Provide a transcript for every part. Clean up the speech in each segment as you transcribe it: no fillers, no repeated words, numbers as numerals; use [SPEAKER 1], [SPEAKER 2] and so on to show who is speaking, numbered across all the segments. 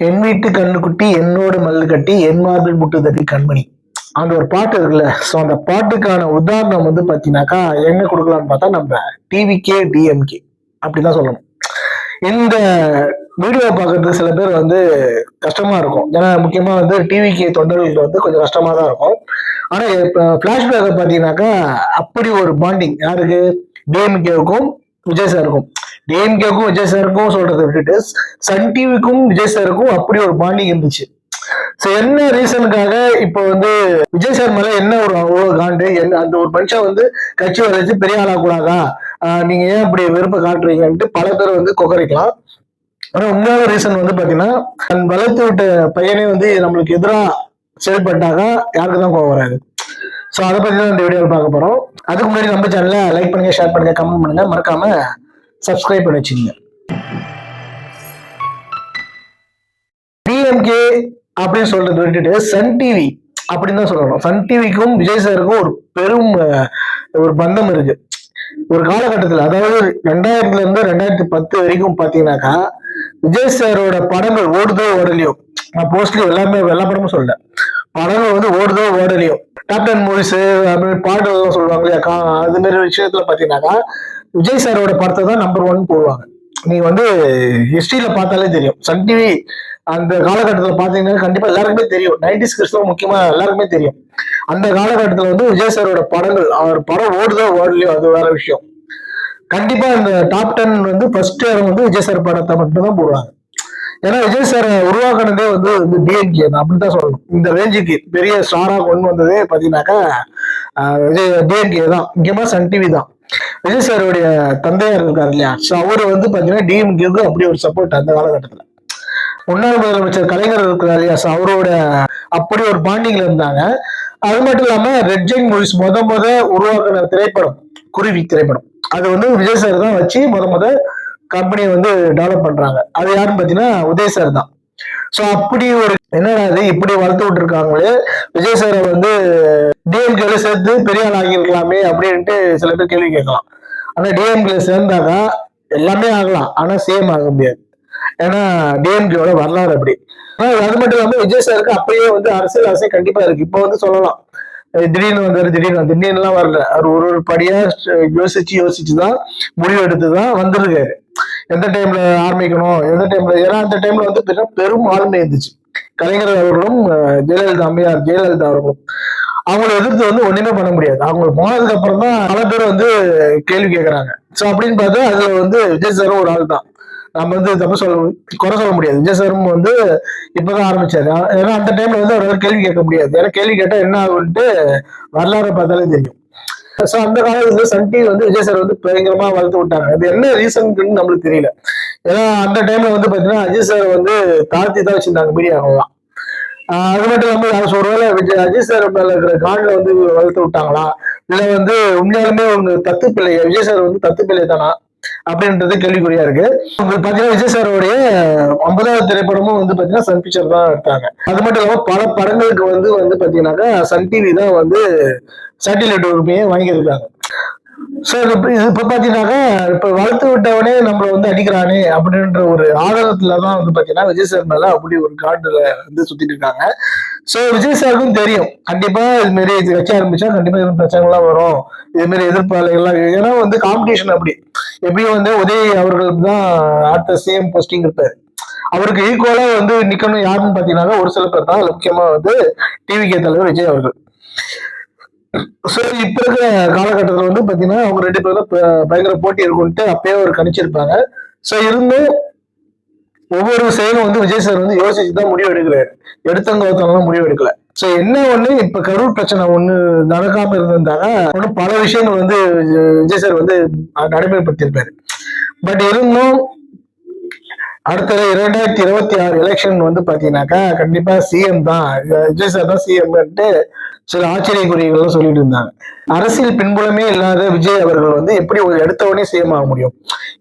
[SPEAKER 1] என் வீட்டு கண்ணுக்குட்டி என்னோட மல்லு கட்டி என் மார்பில் முட்டு தட்டி கண்மணி அந்த ஒரு பாட்டு இருக்குல்ல. ஸோ அந்த பாட்டுக்கான உதாரணம் வந்து பாத்தீங்கன்னாக்கா எங்க கொடுக்கலாம்னு பார்த்தா நம்ம டிவிகே டிஎம்கே அப்படிதான் சொல்லணும். இந்த வீடியோ பார்க்கறதுக்கு சில பேர் வந்து கஷ்டமா இருக்கும். ஏன்னா முக்கியமா வந்து டிவிகே தொண்டர்களுக்கு வந்து கொஞ்சம் கஷ்டமா தான் இருக்கும். ஆனா இப்ப பிளாஷ்பேக்கை பாத்தீங்கன்னாக்கா அப்படி ஒரு பாண்டிங் யாருக்கு, டிஎம்கேவுக்கும் விஜய் சாருக்கும். டிஎம்கேவுக்கும் விஜய் சாருக்கும் சொல்றதை விட்டுட்டு சன் டிவிக்கும் விஜய் சாருக்கும் அப்படி ஒரு பாண்டிங் இருந்துச்சு. சோ என்ன ரீசனுக்காக இப்ப வந்து விஜய் சார் மேல என்ன ஒரு அவ்வளவு காண்டு, என்ன அந்த ஒரு மனுஷன் வந்து கட்சி வளைச்சு பெரிய ஆளா கூடாதா, நீங்க ஏன் இப்படி வெறுப்பை காட்டுறீங்கன்ட்டு பல பேர் வந்து கொக்கரிக்கலாம். ஆனா உண்மையான ரீசன் வந்து பாத்தீங்கன்னா வளர்த்து விட்ட பையனே வந்து நம்மளுக்கு எதிராக செயல்பட்டாக யாருக்கு தான் கோவம் வராது. ஸோ அதை பத்தி தான் இந்த வீடியோவில் பார்க்க போறோம். அதுக்கு முன்னாடி நம்ம சேனலை லைக் பண்ணுங்க, ஷேர் பண்ணுங்க, கமெண்ட் பண்ணுங்க, மறக்காம சப்ஸ்கிரைப் பண்ணி வச்சுங்க. டிஎம்கே அப்படின்னு சொல்றது விட்டுட்டு சன் டிவி அப்படின்னு தான் சொல்லணும். சன் டிவிக்கும் விஜய் சாருக்கும் ஒரு பெரும் ஒரு பந்தம் இருக்கு. ஒரு காலகட்டத்தில், அதாவது 2000ல இருந்து 2010 வரைக்கும் பாத்தீங்கன்னாக்கா விஜய் சாரோட படங்கள் ஓடுதோ ஓடலையோ, நான் போஸ்ட்லி எல்லாமே எல்லா படமும் சொல்ல, படங்கள் வந்து ஓடுதோ ஓடலையோ, டாப் 10 மூவிஸ் அப்படின்னு பாடலாம் சொல்லுவாங்க இல்லையா, அது மாதிரி விஷயத்துல பாத்தீங்கன்னாக்கா விஜய் சாரோட படத்தை தான் நம்பர் 1 போடுவாங்க. நீங்க வந்து ஹிஸ்டரியில பார்த்தாலே தெரியும். சன் டிவி அந்த காலகட்டத்தில் பாத்தீங்கன்னா கண்டிப்பா எல்லாருக்குமே தெரியும். 90s கிறிஸ்தவ முக்கியமா எல்லாருக்குமே தெரியும். அந்த காலகட்டத்தில் வந்து விஜய் சாரோட படங்கள், அவர் படம் ஓடுதோ ஓடலையோ அது வேற விஷயம். கண்டிப்பா இந்த டாப் 10 வந்து ஃபர்ஸ்ட் இடம் வந்து விஜய் சார் படத்தை மட்டும் தான் போடுவாங்க. ஏன்னா விஜய் சார் உருவாக்குனதே வந்து டிஎம்கே தான் அப்படின்தான் சொல்லணும். இந்த ரேஞ்சுக்கு பெரிய ஸ்டாரா கொண்டு வந்ததே பாத்தீங்கன்னாக்கா விஜய் டிஎம்கே தான், முக்கியமா சன் டிவி தான். விஜய் சாருடைய தந்தையார் இருக்காரு இல்லையா, ஸோ அவரு வந்து பாத்தீங்கன்னா டிஎம்கேக்கு அப்படி ஒரு சப்போர்ட் அந்த காலகட்டத்தில். முன்னாள் முதலமைச்சர் கலைஞர் இருக்கிறார் இல்லையா, ஸோ அவரோட அப்படி ஒரு பாண்டிங்ல இருந்தாங்க. அது மட்டும் இல்லாம ரெட் ஜெயின் மூவிஸ் முத உருவாக்குன திரைப்படம் குருவி திரைப்படம், அது வந்து விஜய் சார் தான் வச்சு முத கம்பெனியை வந்து டெவலப் பண்றாங்க. அது யாருன்னு பாத்தீங்கன்னா உதய் சார் தான். ஸோ அப்படி ஒரு என்னடா இது இப்படி வளர்த்து விட்டு இருக்காங்களே, விஜய் சாரை வந்து டிஎம்கேல சேர்த்து பெரிய ஆள் ஆகியிருக்கலாமே அப்படின்ட்டு சில பேர் கேள்வி கேட்கலாம். ஆனா டிஎம்கேல சேர்ந்தாக்கா எல்லாமே ஆகலாம், ஆனா சேம் ஆக முடியாது. ஏன்னா டிஎம்கேவோட வரலாறு அப்படி. அது மட்டும் இல்லாம விஜய் சாருக்கு அப்படியே வந்து அரசியல் ஆசை கண்டிப்பா இருக்கு. இப்போ வந்து சொல்லலாம் திடீர்னு வந்தாரு, திடீர்னு எல்லாம் வரல. அவர் ஒரு படியா யோசிச்சுதான் முடிவு எடுத்துதான் வந்திருக்காரு. எந்த டைம்ல ஆரம்பிக்கணும், எந்த டைம்ல, ஏன்னா அந்த டைம்ல வந்து பெரும் ஆளுமை இருந்துச்சு. கலைஞர் அவர்களும் அம்மையார் ஜெயலலிதா அவர்களும் அவங்களை எதிர்த்து வந்து ஒண்ணுமே பண்ண முடியாது. அவங்க போனதுக்கு அப்புறம் தான் பல பேர் வந்து கேள்வி கேட்கறாங்க. சோ அப்படின்னு பார்த்தா அதுல வந்து விஜய் சாரும் ஒரு ஆள் தான். நம்ம வந்து குறை சொல்ல முடியாது. விஜய் சாரும் வந்து இப்பதான் ஆரம்பிச்சாரு. ஏன்னா அந்த டைம்ல வந்து அவரால் கேள்வி கேட்க முடியாது. ஏன்னா கேள்வி கேட்டா என்ன ஆகுன்ட்டு வரலாறு பார்த்தாலே தெரியும். ஸோ அந்த காலத்துல சன் டிவி வந்து விஜய் சார் வந்து பயங்கரமா வளர்த்து விட்டாங்க. அது என்ன ரீசன் நம்மளுக்கு தெரியல. ஏன்னா அந்த டைம்ல வந்து பாத்தீங்கன்னா அஜித் சார் வந்து தாழ்த்தி தான் வச்சிருந்தாங்க மீடியாவெல்லாம். அது மட்டும் இல்லாம ஒருவேளை அஜித் சார் மேல இருக்கிற காண்டில் வந்து வளர்த்து விட்டாங்களா, இல்ல வந்து உண்மையாலுமே அவங்க தத்து பிள்ளை, விஜய் சார் வந்து தத்து பிள்ளை தானா அப்படின்றது கேள்விக்குறியா இருக்கு. உங்களுக்கு பாத்தீங்கன்னா விஜய் சாரோடைய 50வது திரைப்படமும் வந்து பாத்தீங்கன்னா சன் பிக்சர் தான் எடுத்தாங்க. அது மட்டும் இல்லாம பல படங்களுக்கு வந்து பாத்தீங்கன்னாக்கா சன் டிவி தான் வந்து சேட்டிலைட் உரிமையை வாங்கியிருக்காங்க. சோ இப்ப பாத்தீங்கன்னாக்கா இப்ப வளர்த்து விட்டவனே நம்மள வந்து அடிக்கிறானே அப்படின்ற ஒரு ஆதரத்துலதான் வந்து பாத்தீங்கன்னா விஜய் சார் மேல அப்படி ஒரு காட்டுல வந்து சுத்திட்டு இருக்காங்க. சோ விஜய் சாருக்கும் தெரியும் கண்டிப்பா இது மாதிரி வச்ச ஆரம்பிச்சா கண்டிப்பா எதுவும் பிரச்சனைலாம் வரும், இது மாதிரி எதிர்ப்பாளர்கள்லாம். ஏன்னா வந்து காம்படிஷன் அப்படி எப்படியும் வந்து உதய் அவர்களுக்கு தான் அடுத்த சிஎம் போஸ்டிங் இருப்பாரு. அவருக்கு ஈக்குவலா வந்து நிக்கணும் யாருன்னு பாத்தீங்கன்னா ஒரு சில பேர் தான். முக்கியமா வந்து டிவிகே தலைவர் விஜய் அவர்கள். சோ இப்ப இருக்கிற காலகட்டத்துல வந்து பாத்தீங்கன்னா அவங்க 2 பேரும் பயங்கர போட்டி இருக்கும்ட்டு அப்பயே ஒரு கணிச்சிருப்பாங்க. சோ இருந்தும் ஒவ்வொரு செயலும் வந்து விஜய் சார் வந்து யோசிச்சுதான் முடிவு எடுக்கிறாரு. எடுத்தவங்க முடிவு எடுக்கல. சோ என்ன ஒண்ணு இப்ப கரூர் பிரச்சனை ஒண்ணு நடக்காம இருந்திருந்தாங்க ஒண்ணு பல விஷயங்கள் வந்து விஜய் சார் வந்து நடைமுறைப்படுத்தியிருப்பாரு. பட் இருந்தும் அடுத்த 2026 எலெக்ஷன் வந்து பாத்தீங்கன்னாக்கா கண்டிப்பா சிஎம் தான் விஜய் சார் தான் சிஎம்ட்டு சில ஆச்சரியக்குறிகள்லாம் சொல்லிட்டு இருந்தாங்க. அரசியல் பின்புலமே இல்லாத விஜய் அவர்கள் வந்து எப்படி ஒரு எடுத்தவனே சிஎம் ஆக முடியும்?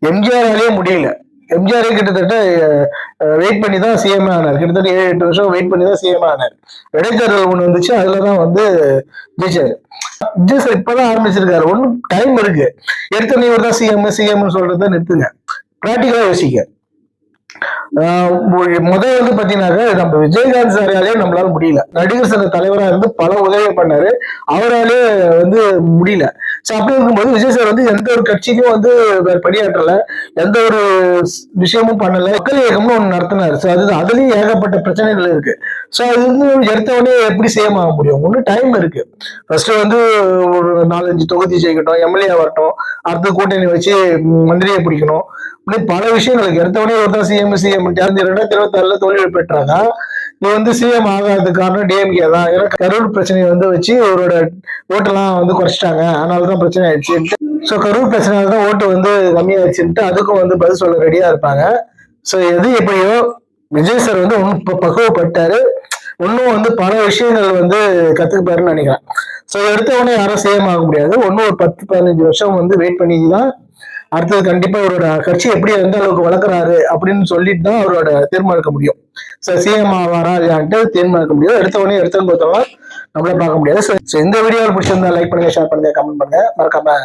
[SPEAKER 1] எம்ஜிஆராலேயே முடியல. எம்ஜிஆரே கிட்டத்தட்ட வெயிட் பண்ணி தான் சிஎம் ஆனார். கிட்டத்தட்ட 7-8 வருஷம் வெயிட் பண்ணி தான் சிஎம் ஆனார். இடைத்தேர்தல் ஒண்ணு வந்துச்சு, அதுலதான் வந்து ஜெயிச்சாரு. விஜய் சார் இப்பதான் ஆரம்பிச்சிருக்காரு, ஒன்னும் டைம் இருக்கு. எடுத்தவனே தான் சிஎம்னு சொல்றத நிறுத்துங்க, பிராக்டிகலா யோசிக்க. முதல் வந்து பாத்தீங்கன்னாக்க நம்ம விஜயகாந்த் சாராலே நம்மளால முடியல. நடிகர் சங்க தலைவரா இருந்து பல உதவி பண்ணாரு, அவராலே வந்து முடியல. சோ அப்படி இருக்கும்போது விஜய் சார் வந்து எந்த ஒரு கட்சிக்கும் வந்து பணியாற்றல, எந்த ஒரு விஷயமும் பண்ணல. மக்கள் இயக்கம்னு ஒண்ணு நடத்தினாரு. சோ அதுலயும் ஏகப்பட்ட பிரச்சனைகள் இருக்கு. சோ அது வந்து எடுத்த உடனே எப்படி சேம் ஆக முடியும்? ஒன்னும் டைம் இருக்கு. ஃபர்ஸ்ட் வந்து ஒரு 4-5 தொகுதி ஜெயிக்கட்டும், எம்எல்ஏ வரட்டும், அடுத்து கூட்டணி வச்சு மந்திரியை பிடிக்கணும், இப்படி பல விஷயங்களுக்கு. எடுத்தவொடனே ஒருத்தர் சிஎம் 2026 தோல்வி பெற்றாங்க. இது வந்து சிஎம் ஆகாதது காரணம் டிஎம்கே தான். ஏன்னா கரூர் பிரச்சனையை வந்து வச்சு அவரோட ஓட்டெல்லாம் வந்து குறைச்சிட்டாங்க, அதனாலதான் பிரச்சனை ஆயிடுச்சு. சோ கரூர் பிரச்சனையால தான் ஓட்டு வந்து கம்மியாயிடுச்சுன்ட்டு அதுக்கும் வந்து பதில் சொல்ல ரெடியா இருப்பாங்க. சோ எது எப்படியோ விஜய் சார் வந்து ஒன்னும் பக்குவப்பட்டாரு, இன்னும் வந்து பல விஷயங்கள் வந்து கத்துக்குப்பாருன்னு நினைக்கிறேன். சோ எடுத்தவொடனே யாரும் சிஎம் ஆக முடியாது. ஒன்னும் ஒரு 10-15 வருஷம் வந்து வெயிட் பண்ணி தான் அடுத்தது கண்டிப்பா அவரோட கட்சி எப்படி எந்த அளவுக்கு வளர்க்குறாரு அப்படின்னு சொல்லிட்டு தான் அவரோட தீர்மானிக்க முடியும். சிஎம் ஆவாரா இல்லையான்ட்டு தீர்மானிக்க முடியும். எடுத்தவொடனே பார்த்தோம்னா நம்மள பார்க்க முடியாது. ஸோ இந்த வீடியோவில் பிடிச்சிருந்தா லைக் பண்ணுங்க, ஷேர் பண்ணுங்க, கமெண்ட் பண்ணுங்க, மறக்காம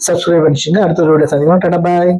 [SPEAKER 1] சப்ஸ்கிரைப் பண்ணிச்சுங்க. அடுத்த ஒரு வீடியோ சந்திக்கலாம். டாடா பாய்.